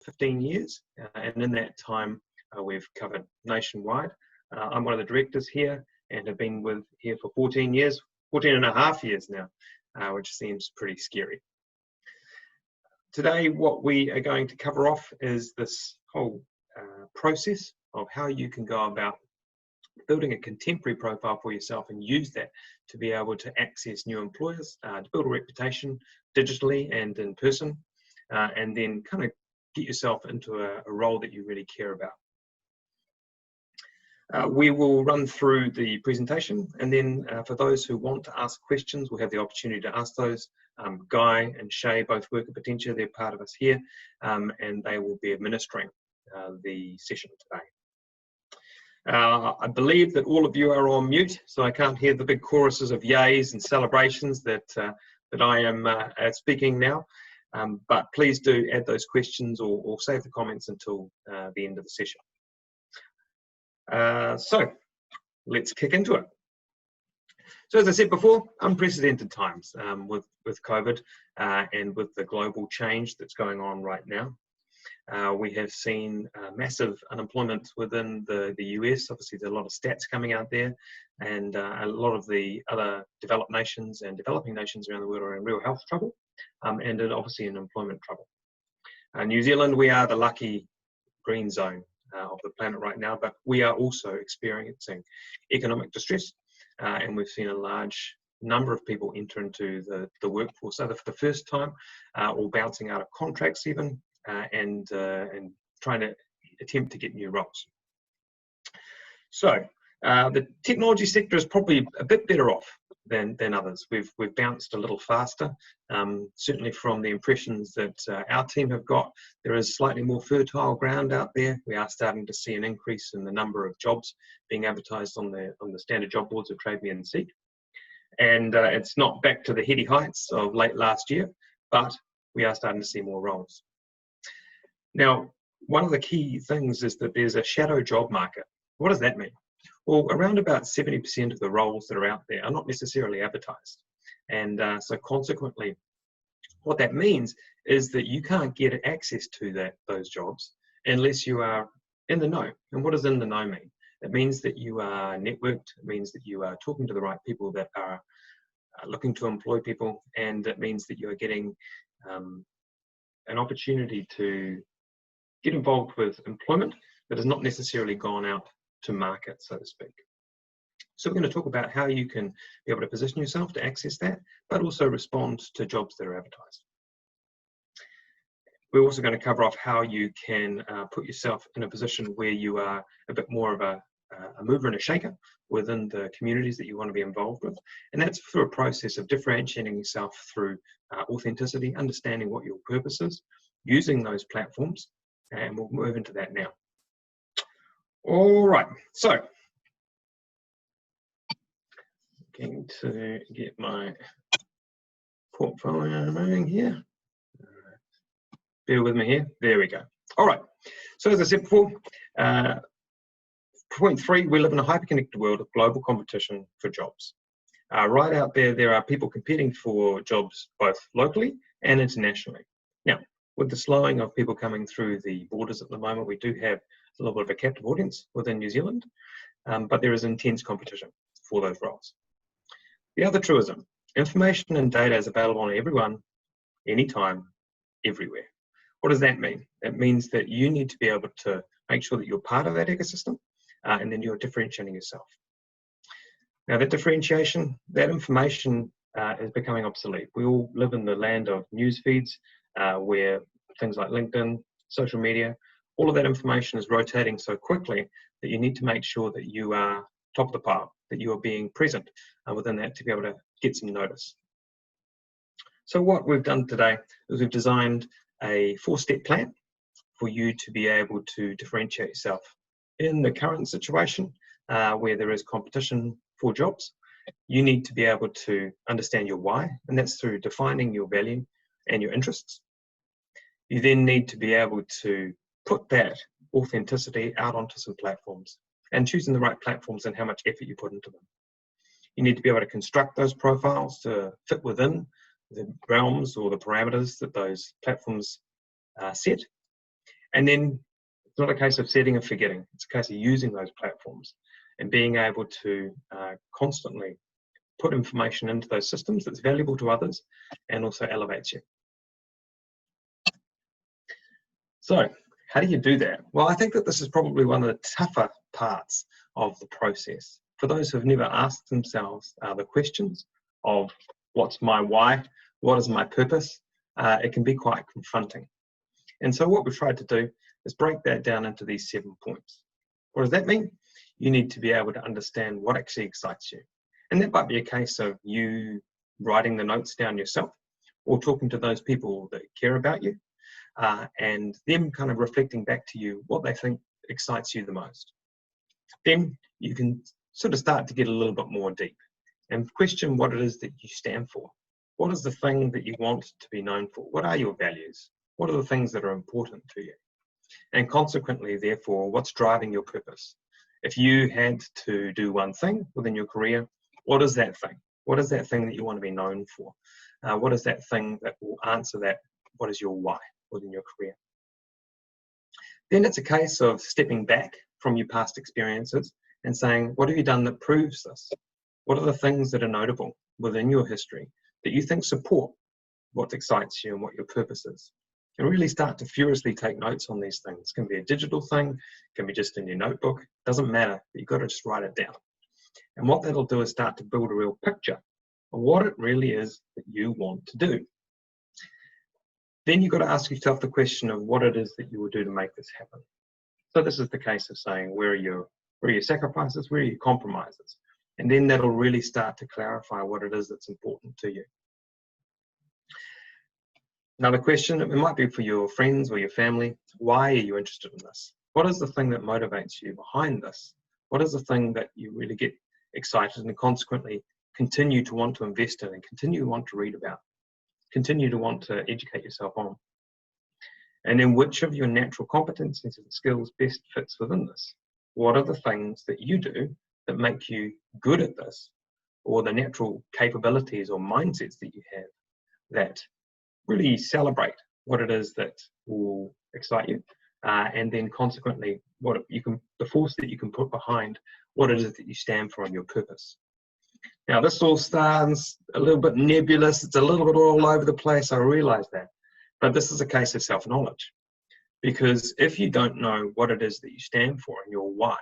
15 years, and in that time we've covered nationwide. I'm one of the directors here and have been here for 14 years, 14 and a half years now, which seems pretty scary. Today, what we are going to cover off is this whole process of how you can go about building a contemporary profile for yourself and use that to be able to access new employers, to build a reputation digitally and in person, and then kind of get yourself into a role that you really care about. We will run through the presentation, and then for those who want to ask questions, we'll have the opportunity to ask those. Guy and Shay both work at Potentia, they're part of us here, and they will be administering the session today. I believe that all of you are on mute, so I can't hear the big choruses of yays and celebrations that I am speaking now, but please do add those questions or save the comments until the end of the session. So let's kick into it. So as I said before, unprecedented times with COVID and with the global change that's going on right now. We have seen massive unemployment within the US. Obviously, there are a lot of stats coming out there, and a lot of the other developed nations and developing nations around the world are in real health trouble, and obviously in employment trouble. New Zealand, we are the lucky green zone of the planet right now, but we are also experiencing economic distress, and we've seen a large number of people enter into the workforce either for the first time or bouncing out of contracts even, and trying to attempt to get new roles. So the technology sector is probably a bit better off than others. We've bounced a little faster, certainly from the impressions that our team have got. There is slightly more fertile ground out there. We are starting to see an increase in the number of jobs being advertised on the standard job boards of Trade Me and Seek. And it's not back to the heady heights of late last year, but we are starting to see more roles. Now, one of the key things is that there's a shadow job market. What does that mean? Well, around about 70% of the roles that are out there are not necessarily advertised. And so consequently, what that means is that you can't get access to those jobs unless you are in the know. And what does in the know mean? It means that you are networked. It means that you are talking to the right people that are looking to employ people. And it means that you are getting an opportunity to get involved with employment that has not necessarily gone out to market, so to speak. So we're going to talk about how you can be able to position yourself to access that, but also respond to jobs that are advertised. We're also going to cover off how you can put yourself in a position where you are a bit more of a mover and a shaker within the communities that you want to be involved with. And that's through a process of differentiating yourself through authenticity, understanding what your purpose is, using those platforms, and we'll move into that now. All right, so going to get my portfolio moving here. Bear with me here. There we go. All right. So as I said before, point 3, we live in a hyper-connected world of global competition for jobs. Right out there are people competing for jobs both locally and internationally. Now, with the slowing of people coming through the borders at the moment, we do have a little bit of a captive audience within New Zealand, but there is intense competition for those roles. The other truism, information and data is available on everyone, anytime, everywhere. What does that mean? It means that you need to be able to make sure that you're part of that ecosystem, and then you're differentiating yourself. Now that differentiation, that information is becoming obsolete. We all live in the land of news feeds, where things like LinkedIn, social media, all of that information is rotating so quickly that you need to make sure that you are top of the pile, that you are being present within that to be able to get some notice. So what we've done today is we've designed a 4-step plan for you to be able to differentiate yourself in the current situation where there is competition for jobs. You need to be able to understand your why, and that's through defining your value and your interests. You then need to be able to put that authenticity out onto some platforms, and choosing the right platforms and how much effort you put into them. You need to be able to construct those profiles to fit within the realms or the parameters that those platforms set. And then it's not a case of setting and forgetting. It's a case of using those platforms and being able to constantly put information into those systems that's valuable to others and also elevates you. So how do you do that? Well, I think that this is probably one of the tougher parts of the process. For those who've never asked themselves the questions of what's my why, what is my purpose, it can be quite confronting. And so what we've tried to do is break that down into these 7 points. What does that mean? You need to be able to understand what actually excites you. And that might be a case of you writing the notes down yourself or talking to those people that care about you and them kind of reflecting back to you what they think excites you the most. Then you can sort of start to get a little bit more deep and question what it is that you stand for. What is the thing that you want to be known for? What are your values? What are the things that are important to you? And consequently, therefore, what's driving your purpose? If you had to do one thing within your career, what is that thing? What is that thing that you want to be known for? What is that thing that will answer that? What is your why within your career? Then it's a case of stepping back from your past experiences and saying, what have you done that proves this? What are the things that are notable within your history that you think support what excites you and what your purpose is? And really start to furiously take notes on these things. It can be a digital thing, it can be just in your notebook, doesn't matter, but you've got to just write it down. And what that'll do is start to build a real picture of what it really is that you want to do. Then you've got to ask yourself the question of what it is that you will do to make this happen. So this is the case of saying, where are your sacrifices, where are your compromises? And then that'll really start to clarify what it is that's important to you. Another question, it might be for your friends or your family, why are you interested in this? What is the thing that motivates you behind this? What is the thing that you really get excited and consequently continue to want to invest in and continue to want to read about, continue to want to educate yourself on? And then which of your natural competencies and skills best fits within this? What are the things that you do that make you good at this, or the natural capabilities or mindsets that you have that really celebrate what it is that will excite you, and then consequently the force that you can put behind what it is that you stand for and your purpose. Now this all sounds a little bit nebulous, it's a little bit all over the place, I realize that, but this is a case of self-knowledge, because if you don't know what it is that you stand for and your why,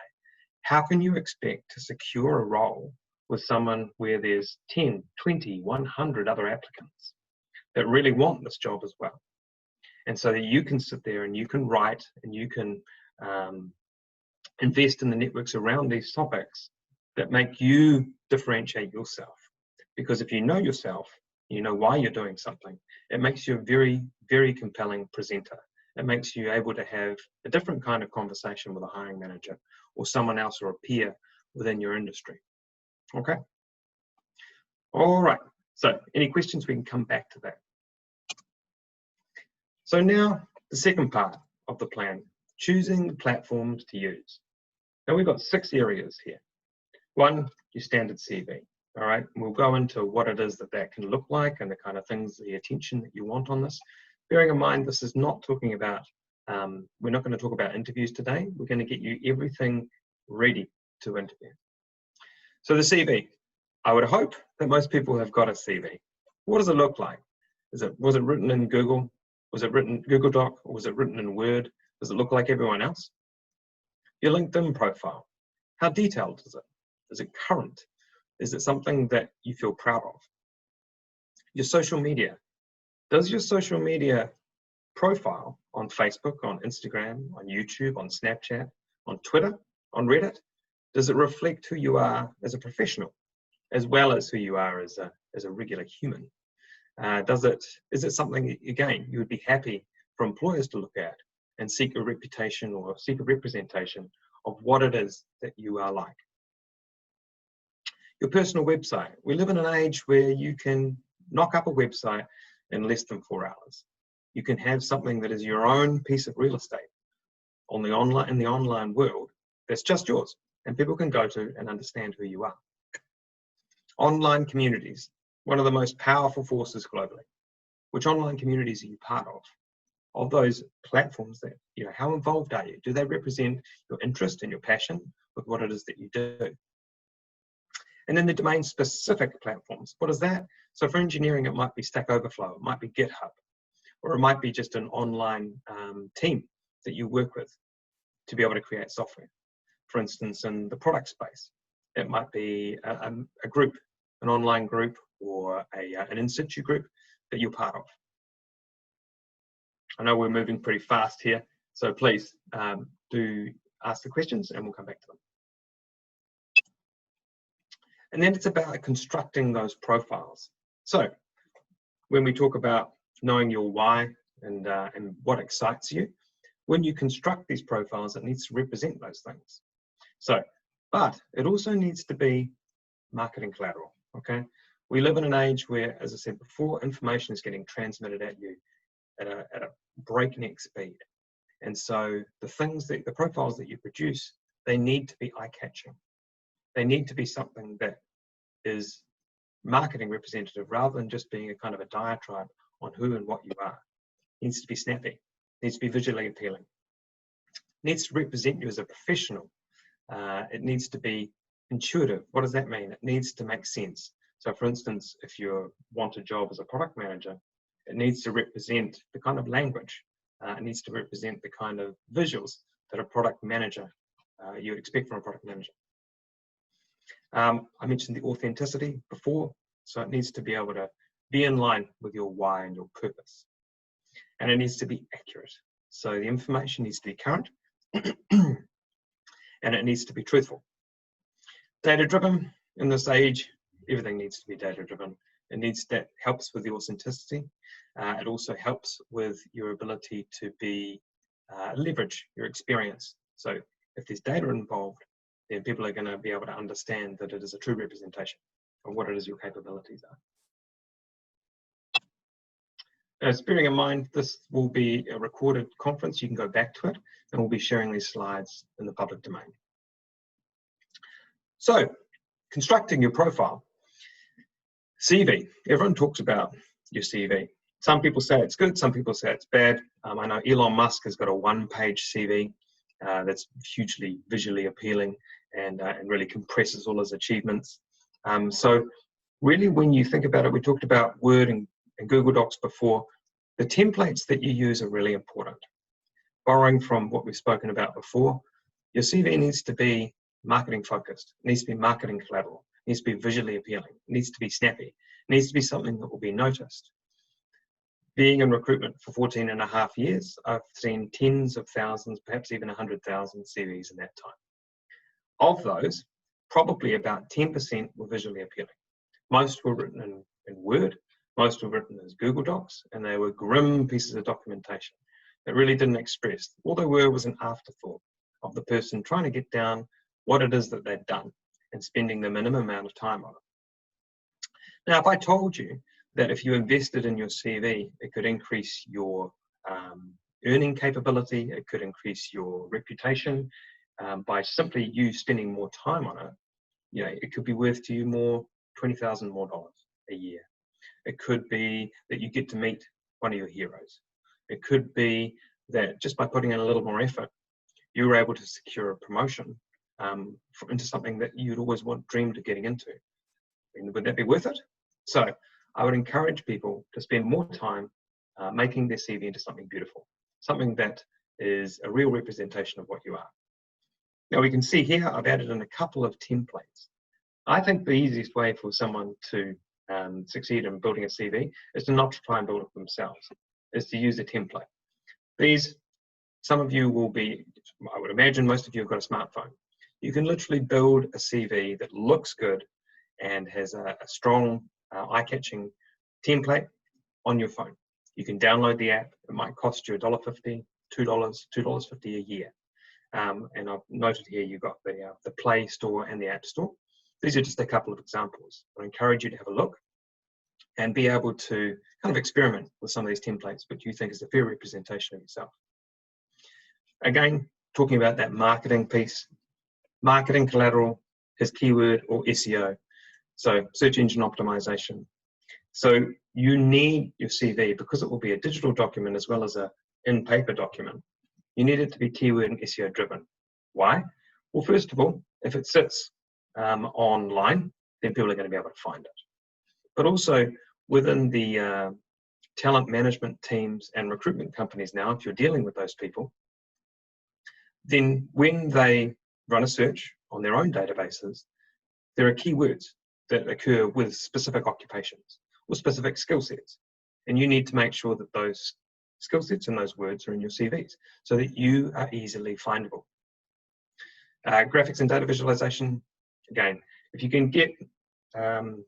how can you expect to secure a role with someone where there's 10, 20, 100 other applicants that really want this job as well? And so that you can sit there and you can write and you can invest in the networks around these topics that make you differentiate yourself. Because if you know yourself, you know why you're doing something, it makes you a very, very compelling presenter. It makes you able to have a different kind of conversation with a hiring manager or someone else or a peer within your industry. Okay? All right. So any questions, we can come back to that. So now the second part of the plan, choosing the platforms to use. Now we've got 6 areas here. One, your standard CV. All right, and we'll go into what it is that can look like and the kind of things, the attention that you want on this. Bearing in mind, this is not talking about, we're not going to talk about interviews today. We're going to get you everything ready to interview. So the CV, I would hope that most people have got a CV. What does it look like? Was it written in Google? Was it written Google Doc? Or was it written in Word? Does it look like everyone else? Your LinkedIn profile, how detailed is it? Is it current? Is it something that you feel proud of? Your social media. Does your social media profile on Facebook, on Instagram, on YouTube, on Snapchat, on Twitter, on Reddit, does it reflect who you are as a professional, as well as who you are as a regular human? Is it something, again, you would be happy for employers to look at and seek a reputation or seek a representation of what it is that you are like? Your personal website. We live in an age where you can knock up a website in less than 4 hours. You can have something that is your own piece of real estate in the online world that's just yours, and people can go to and understand who you are. Online communities, one of the most powerful forces globally. Which online communities are you part of? of those platforms that, how involved are you? Do they represent your interest and your passion with what it is that you do? And then the domain-specific platforms, what is that? So for engineering, it might be Stack Overflow, it might be GitHub, or it might be just an online team that you work with to be able to create software. For instance, in the product space, it might be a group, an online group, or an in-situ group that you're part of. I know we're moving pretty fast here, so please do ask the questions and we'll come back to them. And then it's about constructing those profiles. So when we talk about knowing your why and what excites you, when you construct these profiles, it needs to represent those things. So, but it also needs to be marketing collateral, okay? We live in an age where, as I said before, information is getting transmitted at you at a breakneck speed. And so the profiles that you produce, they need to be eye-catching. They need to be something that is marketing representative rather than just being a kind of a diatribe on who and what you are. It needs to be snappy. It needs to be visually appealing. It needs to represent you as a professional. It needs to be intuitive. What does that mean? It needs to make sense. So for instance, if you want a job as a product manager, it needs to represent the kind of language. It needs to represent the kind of visuals that a product manager, you would expect from a product manager. I mentioned the authenticity before, so it needs to be able to be in line with your why and your purpose. And it needs to be accurate. So the information needs to be current and it needs to be truthful. Data-driven in this age, everything needs to be data-driven. That helps with the authenticity. It also helps with your ability to leverage your experience. So if there's data involved, then people are going to be able to understand that it is a true representation of what it is your capabilities are. As bearing in mind, this will be a recorded conference. You can go back to it, and we'll be sharing these slides in the public domain. So, constructing your profile. CV. Everyone talks about your CV. Some people say it's good, some people say it's bad. I know Elon Musk has got a one-page CV that's hugely visually appealing and really compresses all his achievements. So really, when you think about it, we talked about Word and Google Docs before. The templates that you use are really important. Borrowing from what we've spoken about before, your CV needs to be marketing focused. It needs to be marketing collateral. It needs to be visually appealing. It needs to be snappy. It needs to be something that will be noticed. Being in recruitment for 14.5 years, I've seen tens of thousands, perhaps even 100,000 CVs in that time. Of those, probably about 10% were visually appealing. Most were written in Word, most were written as Google Docs, and they were grim pieces of documentation that really didn't express. All they were was an afterthought of the person trying to get down what it is that they'd done and spending the minimum amount of time on it. Now, if I told you that if you invested in your CV, it could increase your earning capability, it could increase your reputation by simply you spending more time on it, it could be worth to you more, $20,000 more a year. It could be that you get to meet one of your heroes. It could be that just by putting in a little more effort, you were able to secure a promotion into something that you'd always dreamed of getting into. And would that be worth it? So I would encourage people to spend more time making their CV into something beautiful, something that is a real representation of what you are. Now we can see here, I've added in a couple of templates. I think the easiest way for someone to succeed in building a CV is to not try and build it themselves, is to use a template. Some of you will be, I would imagine most of you have got a smartphone. You can literally build a CV that looks good and has a strong, eye-catching template on your phone. You can download the app. It might cost you $1.50, $2.50 a year. And I've noted here you've got the Play Store and the App Store. These are just a couple of examples. I encourage you to have a look and be able to kind of experiment with some of these templates, which you think is a fair representation of yourself. Again, talking about that marketing piece, marketing collateral is keyword or SEO. So search engine optimization. So you need your CV, because it will be a digital document as well as a in paper document, you need it to be keyword and SEO driven. Why? Well, first of all, if it sits online, then people are going to be able to find it. But also within the talent management teams and recruitment companies now, if you're dealing with those people, then when they run a search on their own databases, there are keywords that occur with specific occupations or specific skill sets. And you need to make sure that those skill sets and those words are in your CVs so that you are easily findable. Graphics and data visualization, again, if you can get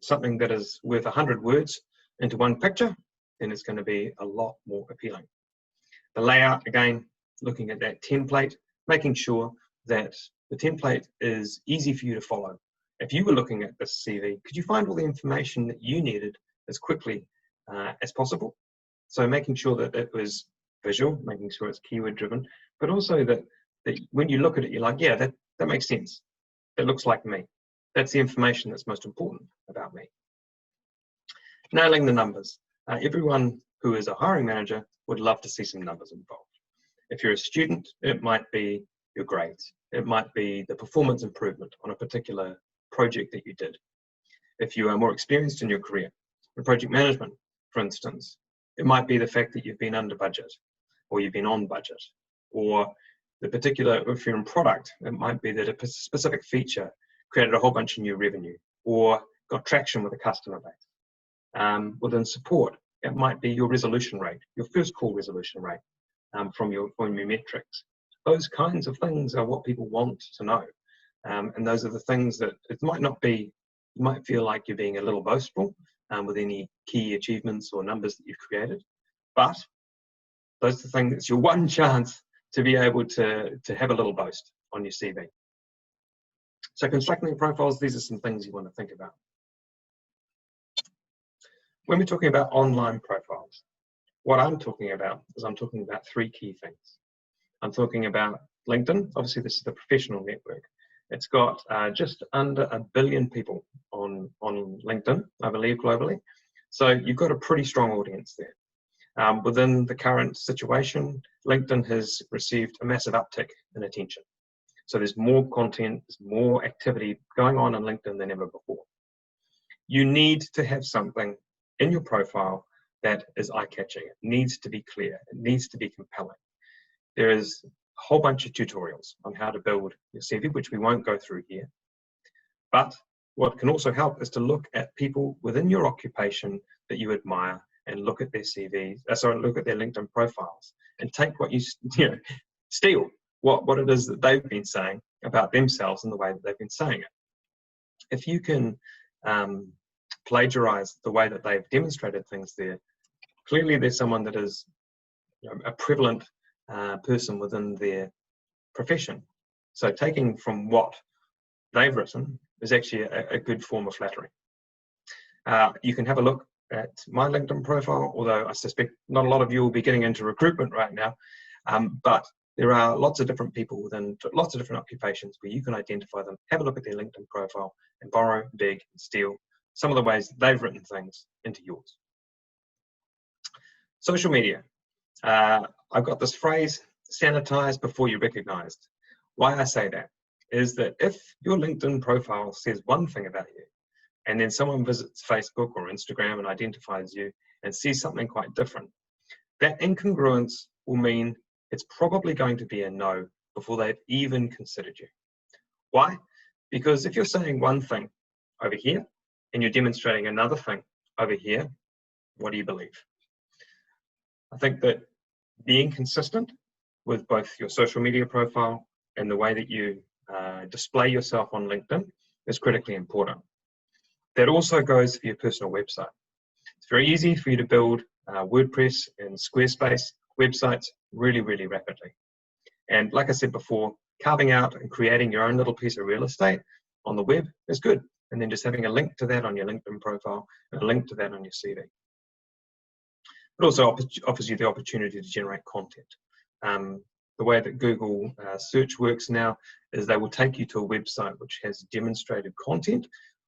something that is worth 100 words into one picture, then it's going to be a lot more appealing. The layout, again, looking at that template, making sure that the template is easy for you to follow. If you were looking at this CV, could you find all the information that you needed as quickly as possible? So making sure that it was visual, making sure it's keyword driven, but also that when you look at it, you're like, yeah, that makes sense. That looks like me. That's the information that's most important about me. Nailing the numbers. Everyone who is a hiring manager would love to see some numbers involved. If you're a student, it might be your grades. It might be the performance improvement on a particular project that you did. If you are more experienced in your career, in project management, for instance, it might be the fact that you've been under budget or you've been on budget, or the particular, if you're in product, it might be that a specific feature created a whole bunch of new revenue or got traction with a customer base. Within support, it might be your resolution rate, your first call resolution rate from your metrics. Those kinds of things are what people want to know. And those are the things that it might not be, you might feel like you're being a little boastful with any key achievements or numbers that you've created, but those are the things, it's your one chance to be able to have a little boast on your CV. So constructing profiles, these are some things you want to think about. When we're talking about online profiles, what I'm talking about is I'm talking about three key things. I'm talking about LinkedIn. Obviously, this is the professional network. It's got just under 1 billion people on LinkedIn, I believe, globally. So you've got a pretty strong audience there. Within the current situation, LinkedIn has received a massive uptick in attention. So there's more content, there's more activity going on LinkedIn than ever before. You need to have something in your profile that is eye-catching. It needs to be clear. It needs to be compelling. There is a whole bunch of tutorials on how to build your CV, which we won't go through here. But what can also help is to look at people within your occupation that you admire and look at their CVs, look at their LinkedIn profiles and take what you steal what it is that they've been saying about themselves and the way that they've been saying it. If you can plagiarize the way that they've demonstrated things there, clearly there's someone that is a prevalent person within their profession. So taking from what they've written is actually a good form of flattery. You can have a look at my LinkedIn profile, although I suspect not a lot of you will be getting into recruitment right now, but there are lots of different people within lots of different occupations where you can identify them, have a look at their LinkedIn profile and borrow, beg, and steal some of the ways that they've written things into yours. Social media. I've got this phrase, sanitize before you're recognized. Why I say that is that if your LinkedIn profile says one thing about you, and then someone visits Facebook or Instagram and identifies you and sees something quite different, that incongruence will mean it's probably going to be a no before they've even considered you. Why? Because if you're saying one thing over here and you're demonstrating another thing over here, what do you believe? I think that being consistent with both your social media profile and the way that you display yourself on LinkedIn is critically important. That also goes for your personal website. It's very easy for you to build WordPress and Squarespace websites really, really rapidly. And like I said before, carving out and creating your own little piece of real estate on the web is good. And then just having a link to that on your LinkedIn profile and a link to that on your CV. It also offers you the opportunity to generate content. The way that Google search works now is they will take you to a website which has demonstrated content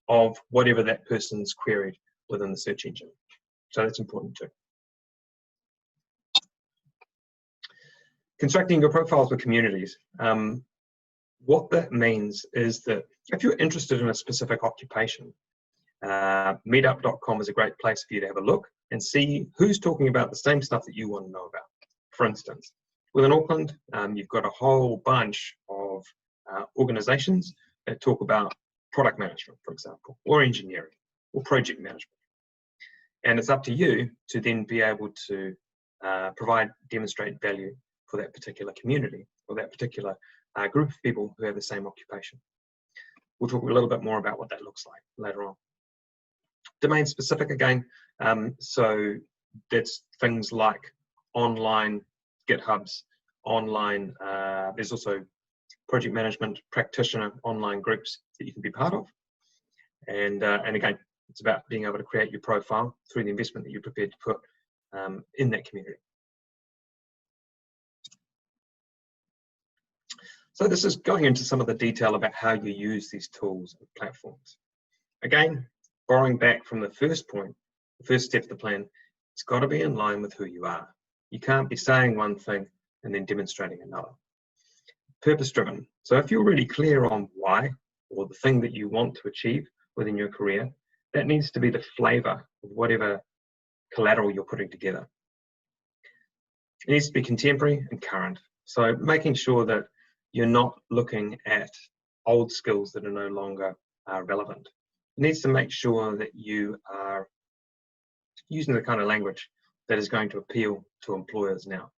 of whatever that person's queried within the search engine. So that's important too. Constructing your profiles for communities. What that means is that if you're interested in a specific occupation, meetup.com is a great place for you to have a look and see who's talking about the same stuff that you want to know about. For instance, within Auckland, you've got a whole bunch of organisations that talk about product management, for example, or engineering, or project management. And it's up to you to then be able to demonstrate value for that particular community or that particular group of people who have the same occupation. We'll talk a little bit more about what that looks like later on. Domain specific again, so that's things like online GitHubs, online, there's also project management practitioner online groups that you can be part of. And again, it's about being able to create your profile through the investment that you're prepared to put in that community. So this is going into some of the detail about how you use these tools and platforms. Again, borrowing back from the first point, the first step of the plan, it's got to be in line with who you are. You can't be saying one thing and then demonstrating another. Purpose-driven. So if you're really clear on why or the thing that you want to achieve within your career, that needs to be the flavour of whatever collateral you're putting together. It needs to be contemporary and current. So making sure that you're not looking at old skills that are no longer relevant. It needs to make sure that you are using the kind of language that is going to appeal to employers now.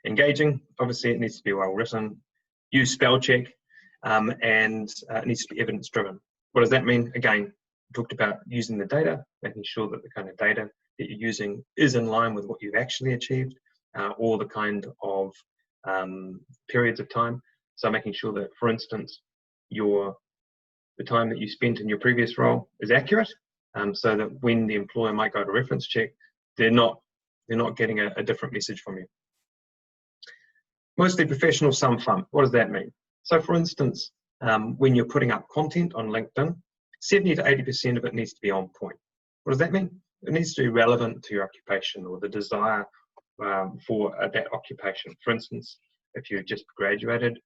Engaging, obviously it needs to be well written, use spell check, and it needs to be evidence driven. What does that mean? Again, we talked about using the data, making sure that the kind of data that you're using is in line with what you've actually achieved, or the kind of periods of time. So making sure that, for instance, the time that you spent in your previous role is accurate, so that when the employer might go to reference check, they're not getting a different message from you. Mostly professional, some fun. What does that mean? So for instance, when you're putting up content on LinkedIn, 70 to 80% of it needs to be on point. What does that mean? It needs to be relevant to your occupation or the desire for that occupation. For instance, if you've just graduated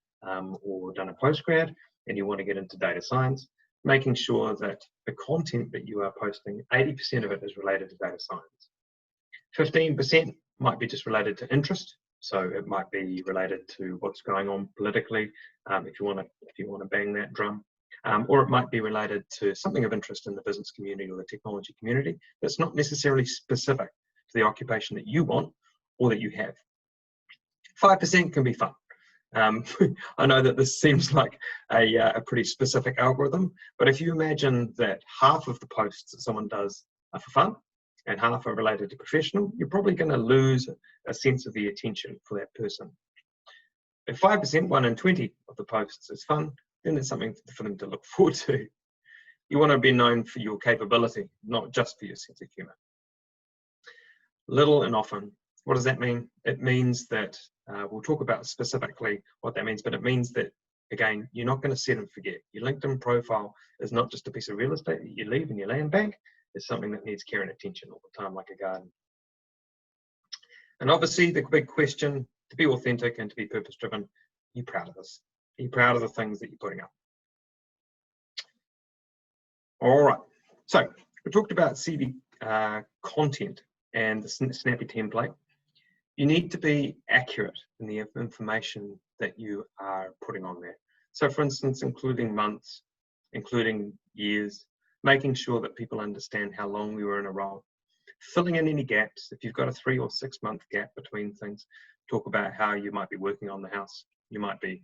or done a postgrad and you want to get into data science, making sure that the content that you are posting, 80% of it is related to data science. 15% might be just related to interest. So it might be related to what's going on politically, if you want to bang that drum, or it might be related to something of interest in the business community or the technology community that's not necessarily specific to the occupation that you want or that you have. 5% can be fun. I know that this seems like a pretty specific algorithm, but if you imagine that half of the posts that someone does are for fun and half are related to professional, you're probably going to lose a sense of the attention for that person. If 5%, 1 in 20 of the posts is fun, then it's something for them to look forward to. You want to be known for your capability, not just for your sense of humour. Little and often. What does that mean? It means that, we'll talk about specifically what that means, but it means that, again, you're not going to set and forget. Your LinkedIn profile is not just a piece of real estate that you leave in your land bank. It's something that needs care and attention all the time, like a garden. And obviously, the big question, to be authentic and to be purpose-driven, are you proud of this? Are you proud of the things that you're putting up? All right. So we talked about CV content and the snappy template. You need to be accurate in the information that you are putting on there. So for instance, including months, including years, making sure that people understand how long we were in a role, filling in any gaps. If you've got a 3 or 6 month gap between things, talk about how you might be working on the house. You might be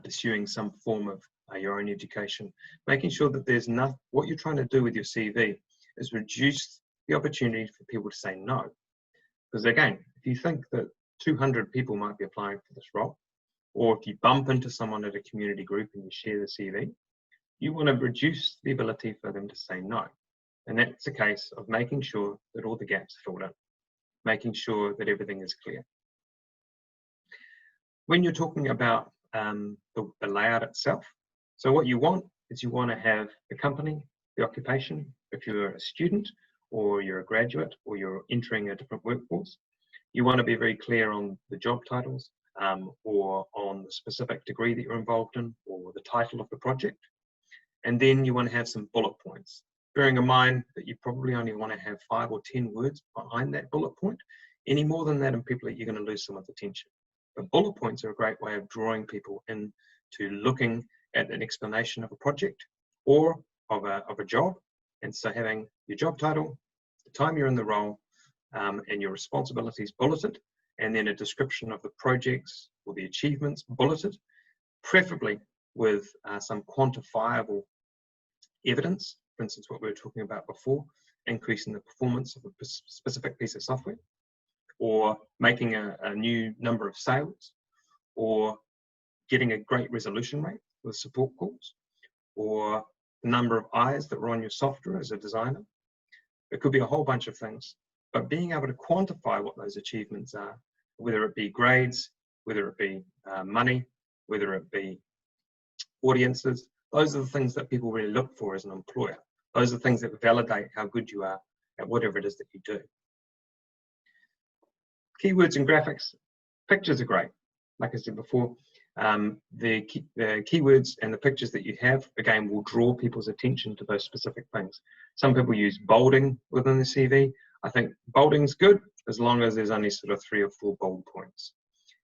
pursuing some form of your own education, making sure that there's nothing. What you're trying to do with your CV is reduce the opportunity for people to say no. Because again, if you think that 200 people might be applying for this role, or if you bump into someone at a community group and you share the CV, you want to reduce the ability for them to say no. And that's a case of making sure that all the gaps are filled in, making sure that everything is clear. When you're talking about the layout itself, so what you want is you want to have the company, the occupation, if you're a student or you're a graduate or you're entering a different workforce, You want to be very clear on the job titles, or on the specific degree that you're involved in, or the title of the project. And then you want to have some bullet points, bearing in mind that you probably only want to have 5 or 10 words behind that bullet point. Any more than that, and people, you're going to lose someone's attention. But bullet points are a great way of drawing people into looking at an explanation of a project or of a job. And so having your job title, the time you're in the role, and your responsibilities bulleted, and then a description of the projects or the achievements bulleted, preferably with some quantifiable evidence. For instance, what we were talking about before, increasing the performance of a specific piece of software, or making a new number of sales, or getting a great resolution rate with support calls, or the number of eyes that were on your software as a designer. It could be a whole bunch of things, but being able to quantify what those achievements are, whether it be grades, whether it be money, whether it be audiences, those are the things that people really look for as an employer. Those are the things that validate how good you are at whatever it is that you do. Keywords and graphics. Pictures are great. Like I said before, the keywords and the pictures that you have, again, will draw people's attention to those specific things. Some people use bolding within the CV. I think bolding's good as long as there's only sort of 3 or 4 bold points.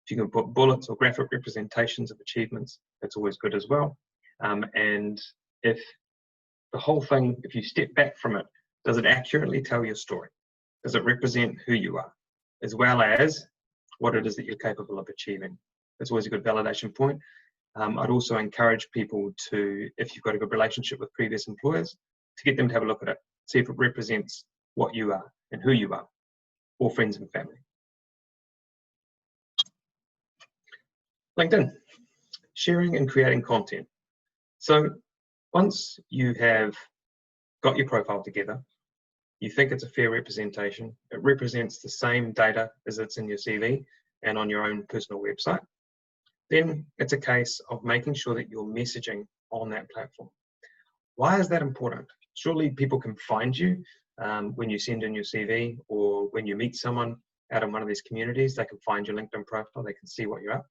If you can put bullets or graphic representations of achievements, that's always good as well. And if the whole thing, if you step back from it, does it accurately tell your story? Does it represent who you are, as well as what it is that you're capable of achieving? That's always a good validation point. I'd also encourage people to, if you've got a good relationship with previous employers, to get them to have a look at it, see if it represents what you are and who you are, or friends and family. LinkedIn, sharing and creating content. So once you have got your profile together, you think it's a fair representation, it represents the same data as it's in your CV and on your own personal website, then it's a case of making sure that you're messaging on that platform. Why is that important? Surely people can find you when you send in your CV, or when you meet someone out in one of these communities, they can find your LinkedIn profile, they can see what you're up.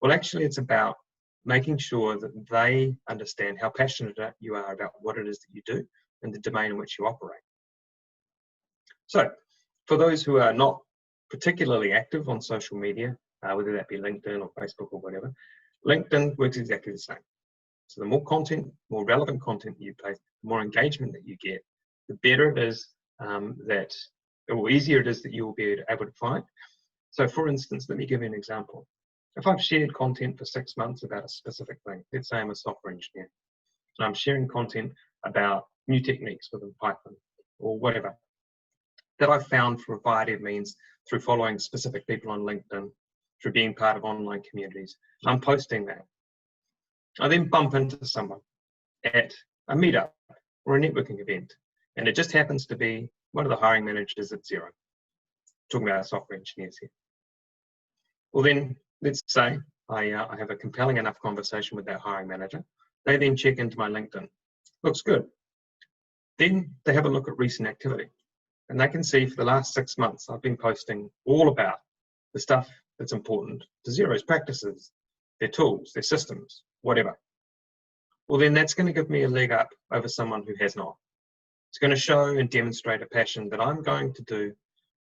Well, actually, it's about making sure that they understand how passionate you are about what it is that you do and the domain in which you operate. So, for those who are not particularly active on social media, whether that be LinkedIn or Facebook or whatever, LinkedIn works exactly the same. So the more content, more relevant content you place, the more engagement that you get, the better it is or easier it is that you will be able to find. So for instance, let me give you an example. If I've shared content for 6 months about a specific thing, let's say I'm a software engineer, and I'm sharing content about new techniques within Python or whatever, that I've found through a variety of means, through following specific people on LinkedIn, through being part of online communities, I'm posting that. I then bump into someone at a meetup or a networking event, and it just happens to be one of the hiring managers at Xero, talking about software engineers here. Well then, let's say I have a compelling enough conversation with that hiring manager. They then check into my LinkedIn. Looks good. Then they have a look at recent activity, and they can see for the last 6 months, I've been posting all about the stuff that's important to Xero's practices, their tools, their systems, whatever. Well, then that's going to give me a leg up over someone who has not. It's going to show and demonstrate a passion that I'm going to do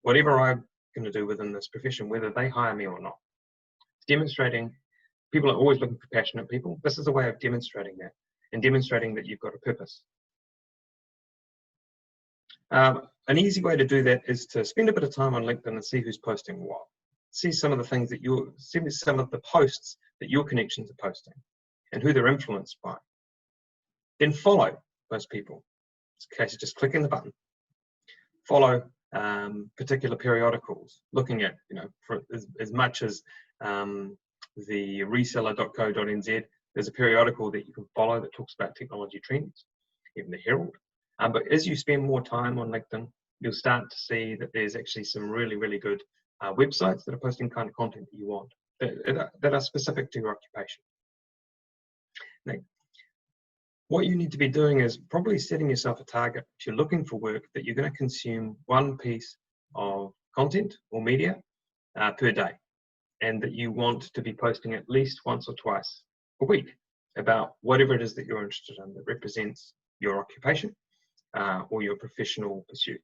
whatever I'm going to do within this profession, whether they hire me or not. It's demonstrating, people are always looking for passionate people. This is a way of demonstrating that, and demonstrating that you've got a purpose. An easy way to do that is to spend a bit of time on LinkedIn and see who's posting what. See some of the things that see some of the posts that your connections are posting and who they're influenced by. Then follow those people. It's a case of just clicking the button. Follow particular periodicals, looking at, for as much as the reseller.co.nz, there's a periodical that you can follow that talks about technology trends, even the Herald. But as you spend more time on LinkedIn, you'll start to see that there's actually some really, really good websites that are posting kind of content that you want, that are specific to your occupation. Now, what you need to be doing is probably setting yourself a target. If you're looking for work, that you're going to consume one piece of content or media per day, and that you want to be posting at least once or twice a week about whatever it is that you're interested in that represents your occupation or your professional pursuit.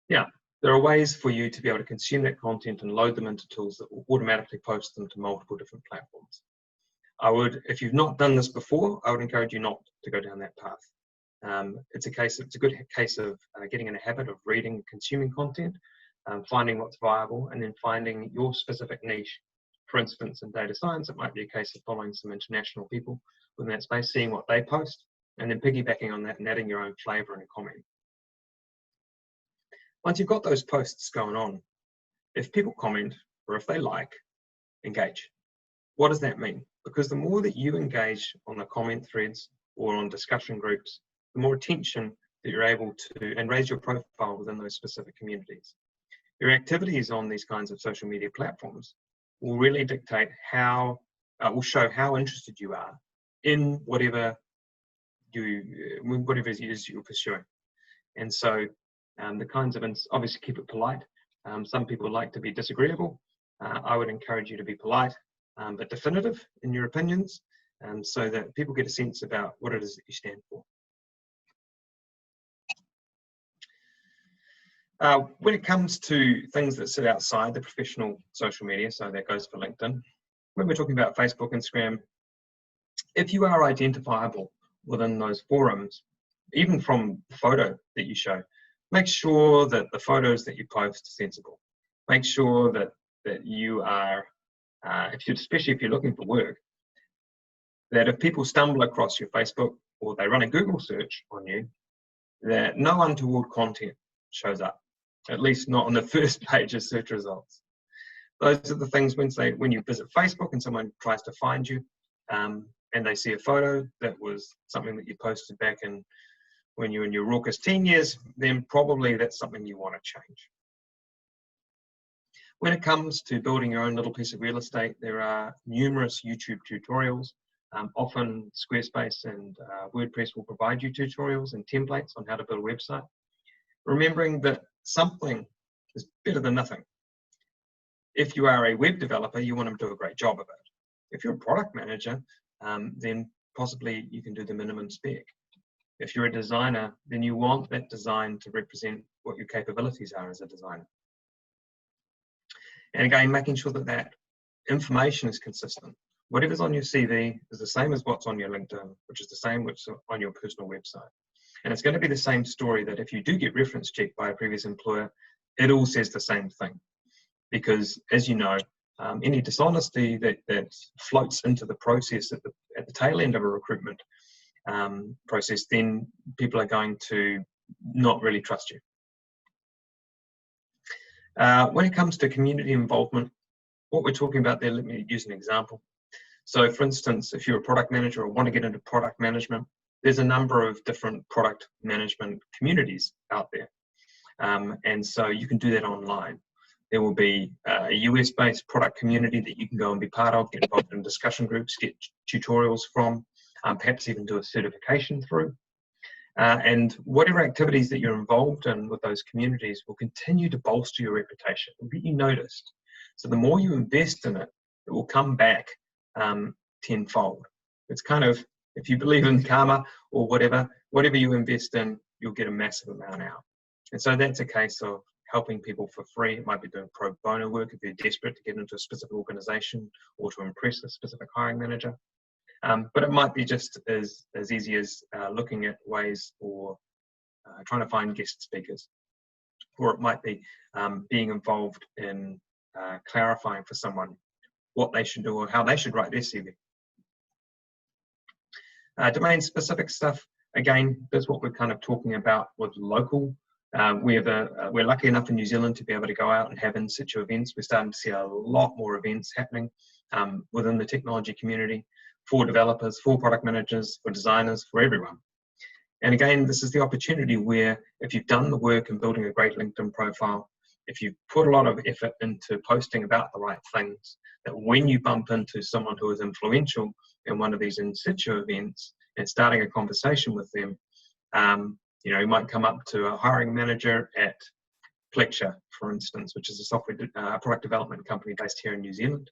Now, there are ways for you to be able to consume that content and load them into tools that will automatically post them to multiple different platforms. If you've not done this before, I would encourage you not to go down that path. It's a good case of getting in a habit of reading and consuming content, finding what's viable, and then finding your specific niche. For instance, in data science, it might be a case of following some international people within that space, seeing what they post, and then piggybacking on that and adding your own flavor and comment. Once you've got those posts going on, if people comment or if they like, engage. What does that mean? Because the more that you engage on the comment threads or on discussion groups, the more attention that you're able to and raise your profile within those specific communities. Your activities on these kinds of social media platforms will really dictate will show how interested you are in whatever it is you're pursuing. And so the kinds of, obviously keep it polite. Some people like to be disagreeable. I would encourage you to be polite, but definitive in your opinions, so that people get a sense about what it is that you stand for. When it comes to things that sit outside the professional social media, so that goes for LinkedIn, when we're talking about Facebook, Instagram, if you are identifiable within those forums, even from the photo that you show, make sure that the photos that you post are sensible. Make sure that you are, especially if you're looking for work, that if people stumble across your Facebook or they run a Google search on you, that no untoward content shows up, at least not on the first page of search results. Those are the things when you visit Facebook and someone tries to find you and they see a photo that was something that you posted back in when you were in your raucous teen years, then probably that's something you want to change. When it comes to building your own little piece of real estate, there are numerous YouTube tutorials. Often Squarespace and WordPress will provide you tutorials and templates on how to build a website. Remembering that something is better than nothing. If you are a web developer, you want to do a great job of it. If you're a product manager, then possibly you can do the minimum spec. If you're a designer, then you want that design to represent what your capabilities are as a designer. And again, making sure that that information is consistent. Whatever's on your CV is the same as what's on your LinkedIn, which is the same what's on your personal website. And it's going to be the same story that if you do get reference checked by a previous employer, it all says the same thing. Because as you know, any dishonesty that floats into the process at the tail end of a recruitment process, then people are going to not really trust you. When it comes to community involvement, what we're talking about there, let me use an example. So for instance, if you're a product manager or want to get into product management, there's a number of different product management communities out there. And so you can do that online. There will be a US-based product community that you can go and be part of, get involved in discussion groups, get tutorials from, perhaps even do a certification through. And whatever activities that you're involved in with those communities will continue to bolster your reputation. It will get you noticed. So the more you invest in it, it will come back tenfold. It's kind of, if you believe in karma or whatever you invest in, you'll get a massive amount out. And so that's a case of helping people for free. It might be doing pro bono work if you're desperate to get into a specific organization or to impress a specific hiring manager. But it might be just as easy as looking at ways or trying to find guest speakers. Or it might be being involved in clarifying for someone what they should do or how they should write their CV. Domain-specific stuff, again, that's what we're kind of talking about with local. We're lucky enough in New Zealand to be able to go out and have in-situ events. We're starting to see a lot more events happening within the technology community for developers, for product managers, for designers, for everyone. And again, this is the opportunity where if you've done the work in building a great LinkedIn profile, if you've put a lot of effort into posting about the right things, that when you bump into someone who is influential in one of these in-situ events and starting a conversation with them, you know, you might come up to a hiring manager at Pleksure, for instance, which is a software product development company based here in New Zealand.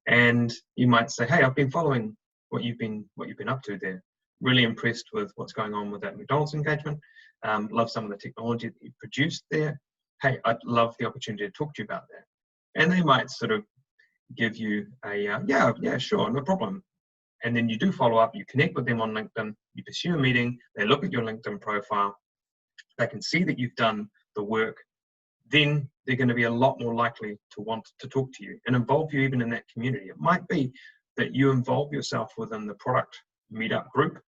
And you might say, hey, I've been following what you've been up to there. Really impressed with what's going on with that McDonald's engagement. Love some of the technology that you've produced there. Hey, I'd love the opportunity to talk to you about that. And they might sort of give you a, yeah, sure, no problem. And then you do follow up, you connect with them on LinkedIn, you pursue a meeting, they look at your LinkedIn profile, they can see that you've done the work, then they're going to be a lot more likely to want to talk to you and involve you even in that community. It might be that you involve yourself within the product meetup group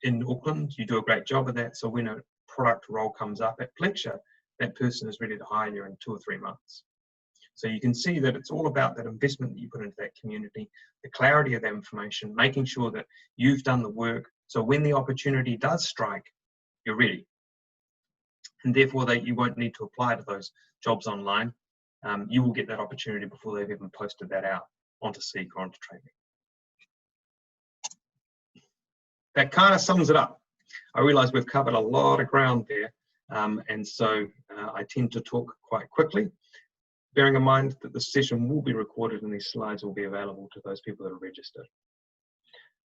in Auckland. You do a great job of that. So when a product role comes up at Pleksure, that person is ready to hire you in 2 or 3 months. So you can see that it's all about that investment that you put into that community, the clarity of that information, making sure that you've done the work. So when the opportunity does strike, you're ready. And therefore, you won't need to apply to those jobs online. You will get that opportunity before they've even posted that out onto Seek or onto Training. That kind of sums it up. I realise we've covered a lot of ground there, and so I tend to talk quite quickly, bearing in mind that the session will be recorded and these slides will be available to those people that are registered.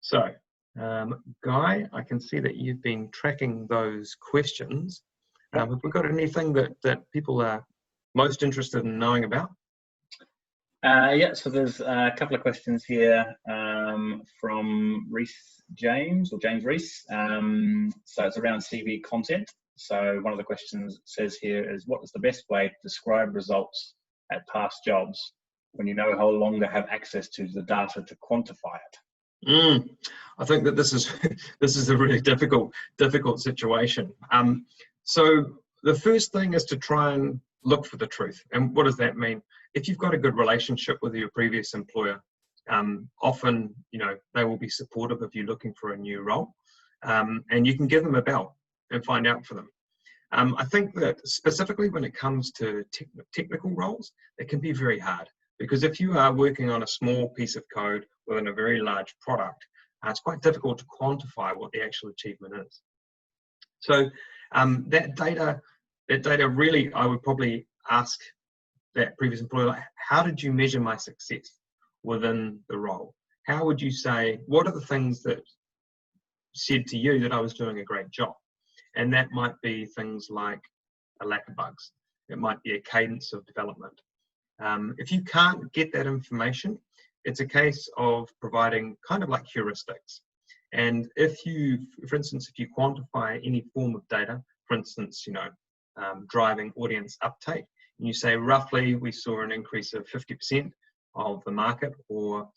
So, Guy, I can see that you've been tracking those questions. Have we got anything that people are most interested in knowing about? Yeah, so there's a couple of questions here from James Reese. So it's around CV content. So one of the questions says here is, what is the best way to describe results at past jobs when you no longer have access to the data to quantify it? I think that this is a really difficult situation. So the first thing is to try and look for the truth. And what does that mean? If you've got a good relationship with your previous employer, often, they will be supportive of you looking for a new role, and you can give them a bell and find out for them. I think that specifically when it comes to technical roles, it can be very hard, because if you are working on a small piece of code within a very large product, it's quite difficult to quantify what the actual achievement is. So that data really, I would probably ask that previous employer, like, how did you measure my success within the role? How would you say, what are the things that said to you that I was doing a great job? And that might be things like a lack of bugs. It might be a cadence of development. If you can't get that information, it's a case of providing kind of like heuristics. And if you, for instance, if you quantify any form of data, for instance, driving audience uptake, and you say roughly we saw an increase of 50% of the market, or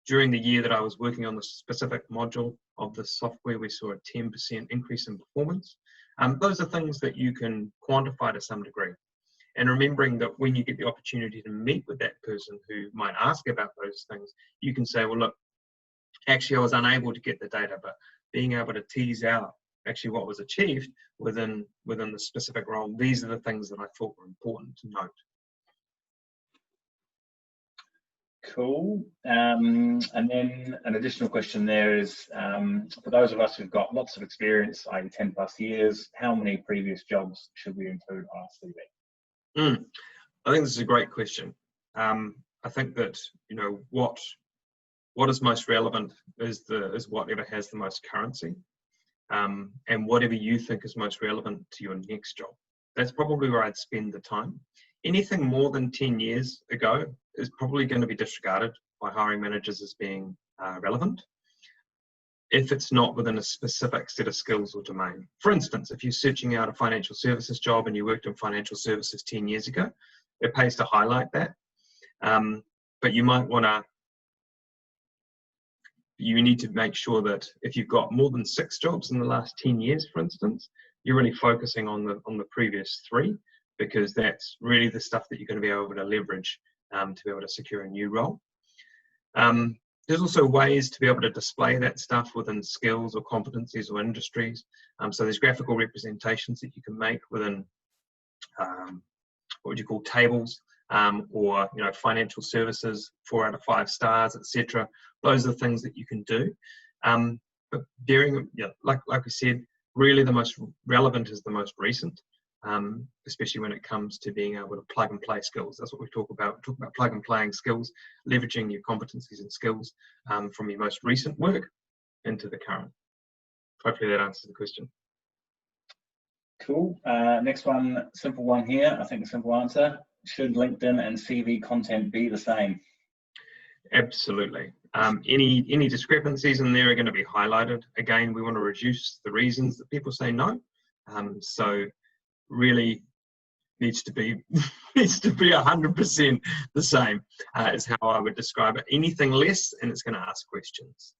during the year that I was working on the specific module of the software, we saw a 10% increase in performance. Those are things that you can quantify to some degree. And remembering that when you get the opportunity to meet with that person who might ask about those things, you can say, well, look, actually I was unable to get the data, but being able to tease out actually what was achieved within the specific role, these are the things that I thought were important to note. Cool. And then an additional question there is, for those of us who've got lots of experience, i.e. 10+ years, how many previous jobs should we include on our CV? I think this is a great question. I think that, what is most relevant is whatever has the most currency, and whatever you think is most relevant to your next job. That's probably where I'd spend the time. Anything more than 10 years ago is probably going to be disregarded by hiring managers as being relevant if it's not within a specific set of skills or domain. For instance, if you're searching out a financial services job and you worked in financial services 10 years ago, it pays to highlight that. But you might want to, you need to make sure that if you've got more than 6 jobs in the last 10 years, for instance, you're really focusing on the previous 3, because that's really the stuff that you're going to be able to leverage to be able to secure a new role. There's also ways to be able to display that stuff within skills or competencies or industries. So there's graphical representations that you can make within what would you call tables, or financial services, 4 out of 5 stars, etc. Those are the things that you can do. But like we said, really the most relevant is the most recent. especially when it comes to being able to plug and play skills. That's what we talk about. We talk about plug and playing skills, leveraging your competencies and skills from your most recent work into the current. Hopefully that answers the question. Cool. Next one, simple one here. I think a simple answer. Should LinkedIn and CV content be the same? Absolutely. Any discrepancies in there are going to be highlighted. Again, we want to reduce the reasons that people say no. So really needs to be 100% the same is how I would describe it. Anything less, and it's going to ask questions.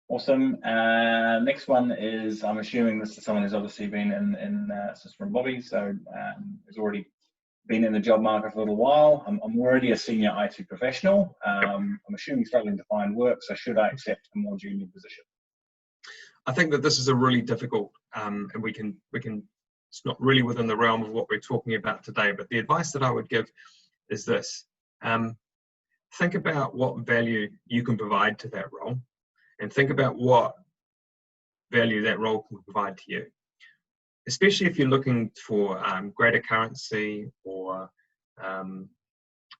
Awesome. Next one is, I'm assuming this is someone who's obviously been in this is from Bobby, so has already been in the job market for a little while. I'm already a senior IT professional. I'm assuming struggling to find work, so should I accept a more junior position? I think that this is a really difficult, and we can. It's not really within the realm of what we're talking about today, but the advice that I would give is this. Think about what value you can provide to that role, and think about what value that role can provide to you. Especially if you're looking for greater currency or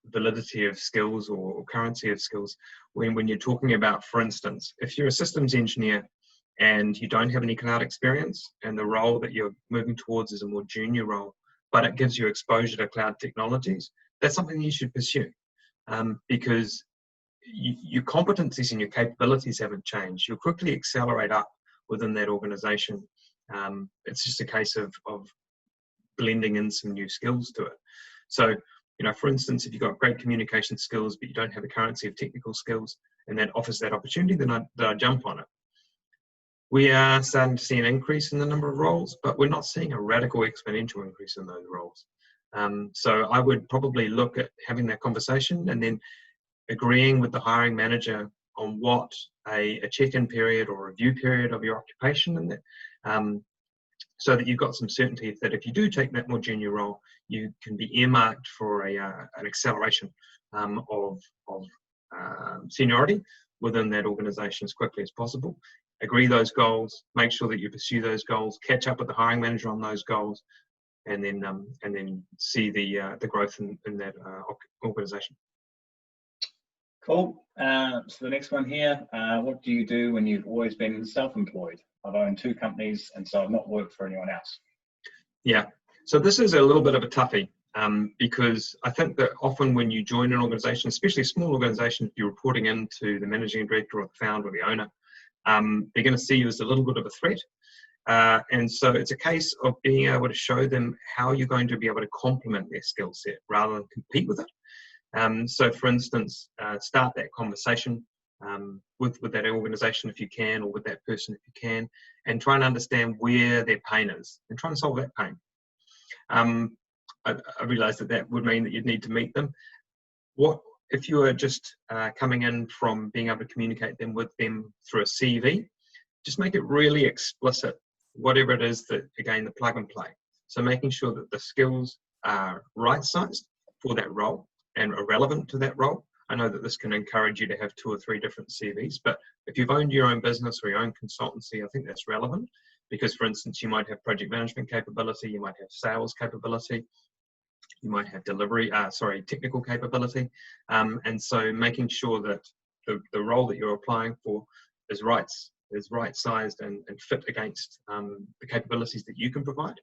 validity of skills or currency of skills. When you're talking about, for instance, if you're a systems engineer and you don't have any cloud experience and the role that you're moving towards is a more junior role, but it gives you exposure to cloud technologies, that's something you should pursue because your competencies and your capabilities haven't changed. You'll quickly accelerate up within that organization. It's just a case of blending in some new skills to it. So, for instance, if you've got great communication skills, but you don't have a currency of technical skills, and that offers that opportunity, then I jump on it. We are starting to see an increase in the number of roles, but we're not seeing a radical exponential increase in those roles. So I would probably look at having that conversation and then agreeing with the hiring manager on what a check-in period or review period of your occupation in that, so that you've got some certainty that if you do take that more junior role, you can be earmarked for an acceleration of seniority within that organisation as quickly as possible. Agree those goals, make sure that you pursue those goals, catch up with the hiring manager on those goals, and then see the growth in that organisation. Cool. So the next one here, what do you do when you've always been self-employed? I've owned 2 companies, and so I've not worked for anyone else. Yeah, so this is a little bit of a toughie because I think that often when you join an organisation, especially a small organisation, you're reporting into the managing director or the founder or the owner, they're going to see you as a little bit of a threat. And so it's a case of being able to show them how you're going to be able to complement their skill set rather than compete with it. So for instance, start that conversation with that organisation if you can, or with that person if you can, and try and understand where their pain is and try and solve that pain. I realise that would mean that you'd need to meet them. What if you are just coming in from being able to communicate with them through a CV? Just make it really explicit, whatever it is that, again, the plug and play. So making sure that the skills are right-sized for that role and are relevant to that role. I know that this can encourage you to have 2 or 3 different CVs, but if you've owned your own business or your own consultancy, I think that's relevant because, for instance, you might have project management capability, you might have sales capability, you might have technical capability. And so making sure that the role that you're applying for is right-sized and fit against the capabilities that you can provide.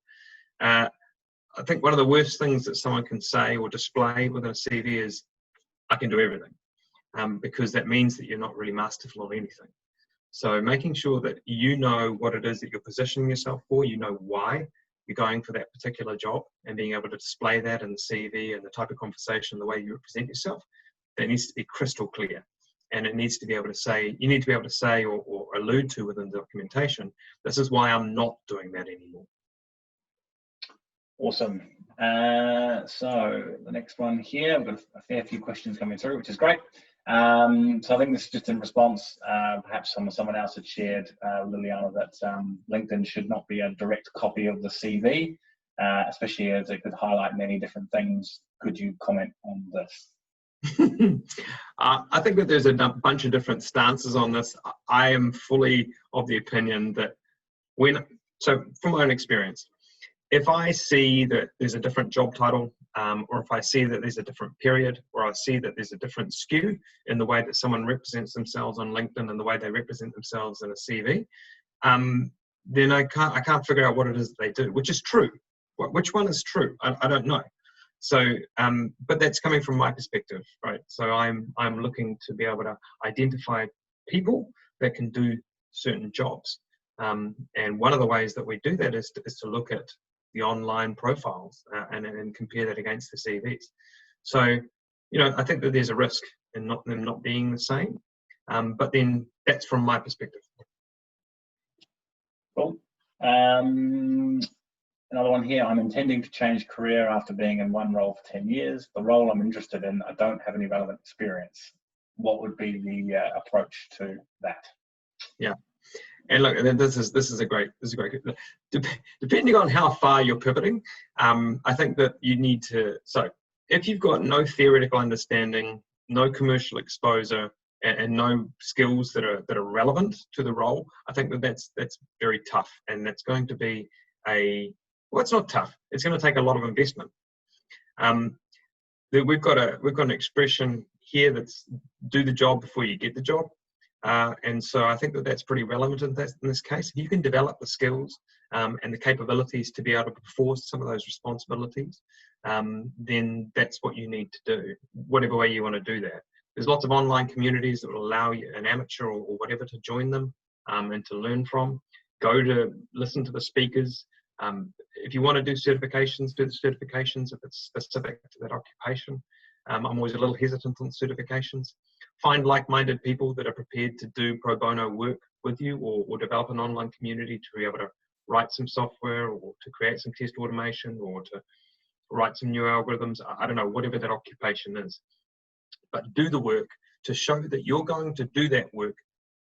I think one of the worst things that someone can say or display within a CV is, I can do everything, because that means that you're not really masterful on anything. So making sure that you know what it is that you're positioning yourself for, you know why you're going for that particular job, and being able to display that in the CV and the type of conversation, the way you represent yourself, that needs to be crystal clear. And it needs to be able to say, you need to be able to say or allude to within the documentation, this is why I'm not doing that anymore. Awesome. So the next one here, we've got a fair few questions coming through, which is great. So I think this is just in response, perhaps someone else had shared, Liliana, that LinkedIn should not be a direct copy of the CV, especially as it could highlight many different things. Could you comment on this? I think that there's a bunch of different stances on this. I am fully of the opinion that from my own experience, if I see that there's a different job title, or if I see that there's a different period, or I see that there's a different skew in the way that someone represents themselves on LinkedIn and the way they represent themselves in a CV, then I can't figure out what it is that they do, which is true. Which one is true? I don't know. So, but that's coming from my perspective, right? So I'm looking to be able to identify people that can do certain jobs. And one of the ways that we do that is to look at the online profiles and compare that against the CVs. So, you know, I think that there's a risk in them not being the same. But then that's from my perspective. Cool. Another one here. I'm intending to change career after being in one role for 10 years. The role I'm interested in, I don't have any relevant experience. What would be the approach to that? Yeah. And look, this is a great. Depending on how far you're pivoting, I think that you need to. So, if you've got no theoretical understanding, no commercial exposure, and no skills that are relevant to the role, I think that that's very tough, and that's going to be well, it's not tough. It's going to take a lot of investment. We've got an expression here that's do the job before you get the job. And so I think that that's pretty relevant in this case. If you can develop the skills and the capabilities to be able to perform some of those responsibilities, then that's what you need to do, whatever way you want to do that. There's lots of online communities that will allow you, an amateur or whatever, to join them and to learn from. Go to listen to the speakers. If you want to do certifications, do the certifications if it's specific to that occupation. I'm always a little hesitant on certifications. Find like-minded people that are prepared to do pro bono work with you, or develop an online community to be able to write some software, or to create some test automation, or to write some new algorithms. I don't know, whatever that occupation is. But do the work to show that you're going to do that work,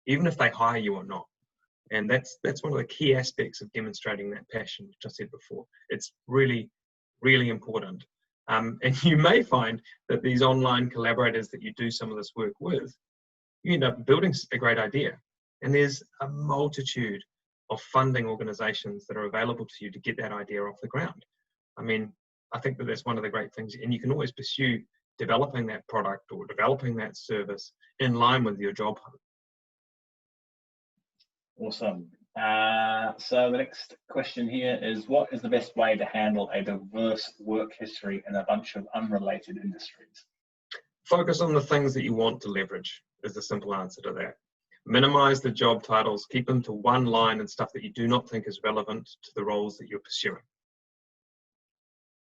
even if they hire you or not. And that's one of the key aspects of demonstrating that passion, which I said before. It's really, really important. And you may find that these online collaborators that you do some of this work with, you end up building a great idea. And there's a multitude of funding organizations that are available to you to get that idea off the ground. I mean, I think that that's one of the great things. And you can always pursue developing that product or developing that service in line with your job hunt. Awesome. So the next question here is, what is the best way to handle a diverse work history in a bunch of unrelated industries? Focus on the things that you want to leverage is the simple answer to that. Minimize the job titles, keep them to one line and stuff that you do not think is relevant to the roles that you're pursuing.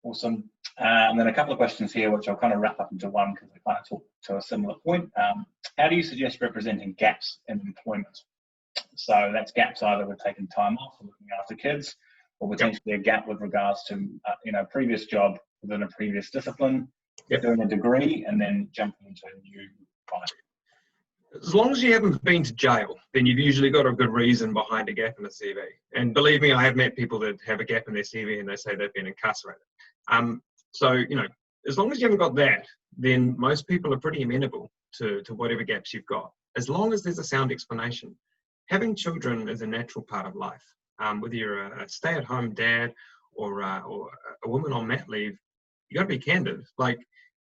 Awesome. And then a couple of questions here, which I'll kind of wrap up into one because they kind of talk to a similar point. How do you suggest representing gaps in employment? So that's gaps either with taking time off or looking after kids, or potentially a gap with regards to previous job within a previous discipline, doing a degree and then jumping into a new product. As long as you haven't been to jail, then you've usually got a good reason behind a gap in a CV. And believe me, I have met people that have a gap in their CV and they say they've been incarcerated. So, as long as you haven't got that, then most people are pretty amenable to whatever gaps you've got, as long as there's a sound explanation. Having children is a natural part of life. Whether you're a stay-at-home dad or a woman on mat leave, you got to be candid. Like,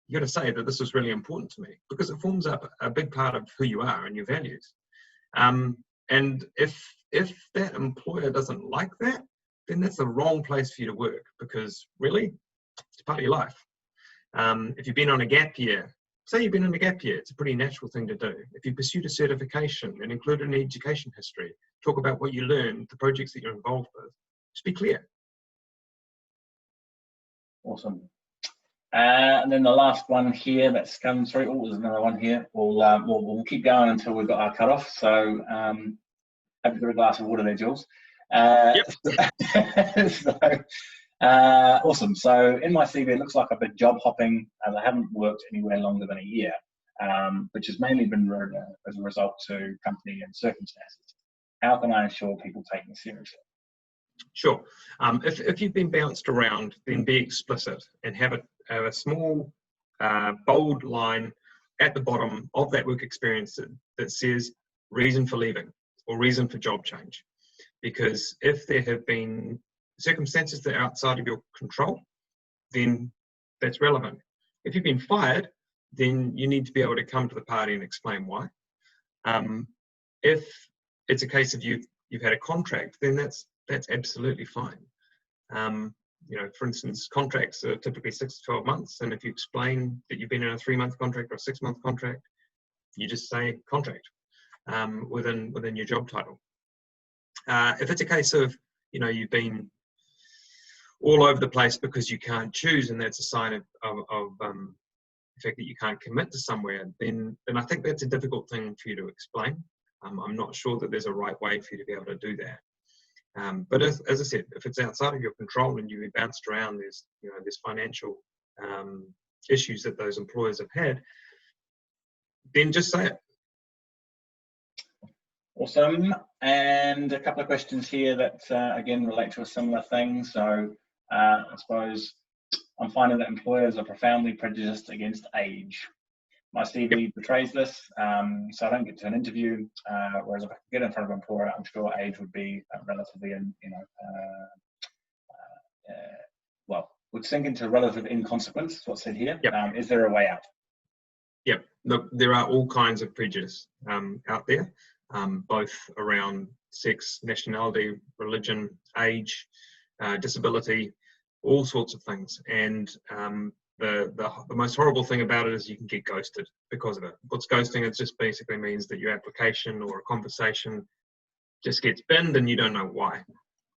you got to say that this is really important to me because it forms up a big part of who you are and your values. And if that employer doesn't like that, then that's the wrong place for you to work, because really, it's part of your life. If you've been on a gap year, say you've been in a gap year, it's a pretty natural thing to do. If you pursued a certification and included an education history, talk about what you learned, the projects that you're involved with, just be clear. Awesome. And then the last one here that's come through. Oh, there's another one here. We'll keep going until we've got our cutoff. So have you got a glass of water there, Jules? Awesome. So in my CV, it looks like I've been job hopping and I haven't worked anywhere longer than a year, which has mainly been as a result to company and circumstances. How can I ensure people take me seriously? Sure. If you've been bounced around, then be explicit and have a small, bold line at the bottom of that work experience that says reason for leaving or reason for job change. Because if there have been circumstances that are outside of your control, then that's relevant. If you've been fired, then you need to be able to come to the party and explain why. If it's a case of you've had a contract, then that's absolutely fine. You know, for instance, contracts are typically 6 to 12 months, and if you explain that you've been in a 3-month contract or a 6-month contract, you just say contract within your job title. If it's a case of, you know, you've been all over the place because you can't choose, and that's a sign of the fact that you can't commit to somewhere, then I think that's a difficult thing for you to explain. I'm not sure that there's a right way for you to be able to do that. But as I said, if it's outside of your control and you've been bounced around, there's financial issues that those employers have had, then just say it. Awesome. And a couple of questions here that again relate to a similar thing. So I suppose I'm finding that employers are profoundly prejudiced against age. My CV betrays this, so I don't get to an interview. Whereas if I could get in front of an employer, I'm sure age would be relatively, well, would sink into relative inconsequence. Is what's said here. Yep. Is there a way out? Yep. Look, there are all kinds of prejudice out there, both around sex, nationality, religion, age, disability, all sorts of things, and the most horrible thing about it is you can get ghosted because of it. What's ghosting? It just basically means that your application or a conversation just gets binned and you don't know why.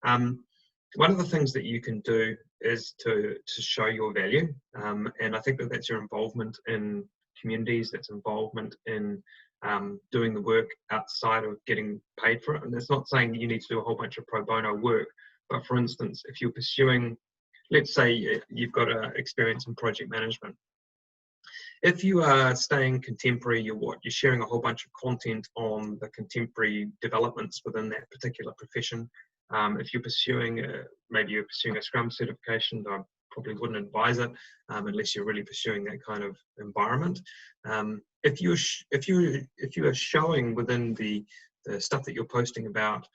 One of the things that you can do is to show your value, and I think that that's your involvement in communities, that's involvement in doing the work outside of getting paid for it. And it's not saying that you need to do a whole bunch of pro bono work, but for instance, if you're pursuing, let's say you've got experience in project management. If you are staying contemporary, you're sharing a whole bunch of content on the contemporary developments within that particular profession. If you're pursuing, maybe you're pursuing a Scrum certification, I probably wouldn't advise it unless you're really pursuing that kind of environment. If you are showing within the stuff that you're posting about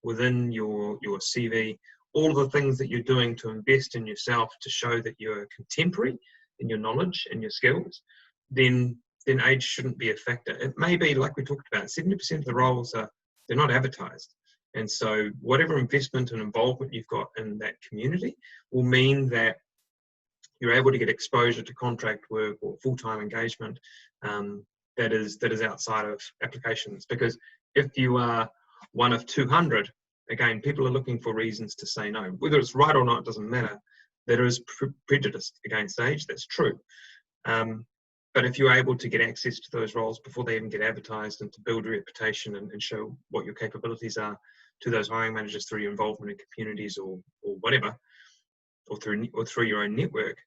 within your CV, all of the things that you're doing to invest in yourself to show that you're contemporary in your knowledge and your skills, then age shouldn't be a factor. It may be, like we talked about, 70% of the roles they're not advertised. And so whatever investment and involvement you've got in that community will mean that you're able to get exposure to contract work or full-time engagement that is outside of applications. Because if you are one of 200, again, people are looking for reasons to say no. Whether it's right or not, it doesn't matter. There is prejudice against age, that's true. But if you're able to get access to those roles before they even get advertised and to build a reputation and show what your capabilities are to those hiring managers through your involvement in communities or whatever, or through your own network,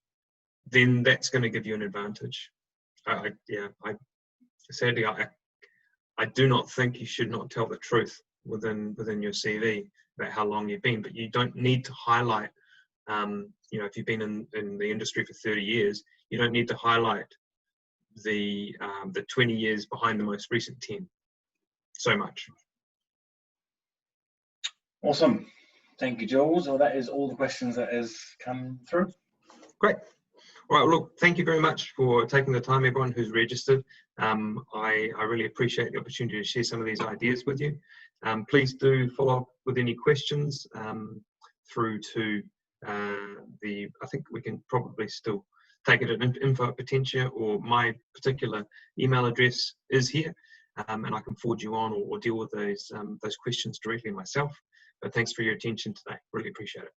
then that's going to give you an advantage. Sadly, I do not think you should not tell the truth within your CV about how long you've been, but you don't need to highlight, if you've been in the industry for 30 years, you don't need to highlight the 20 years behind the most recent 10 so much. Awesome. Thank you, Jules. Well, that is all the questions that has come through. Great. All right, look, thank you very much for taking the time, everyone who's registered. I really appreciate the opportunity to share some of these ideas with you. Please do follow up with any questions through to I think we can probably still take it at info@Potentia, or my particular email address is here, and I can forward you on or deal with those questions directly myself. But thanks for your attention today. Really appreciate it.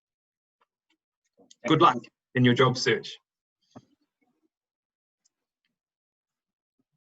Good luck in your job search.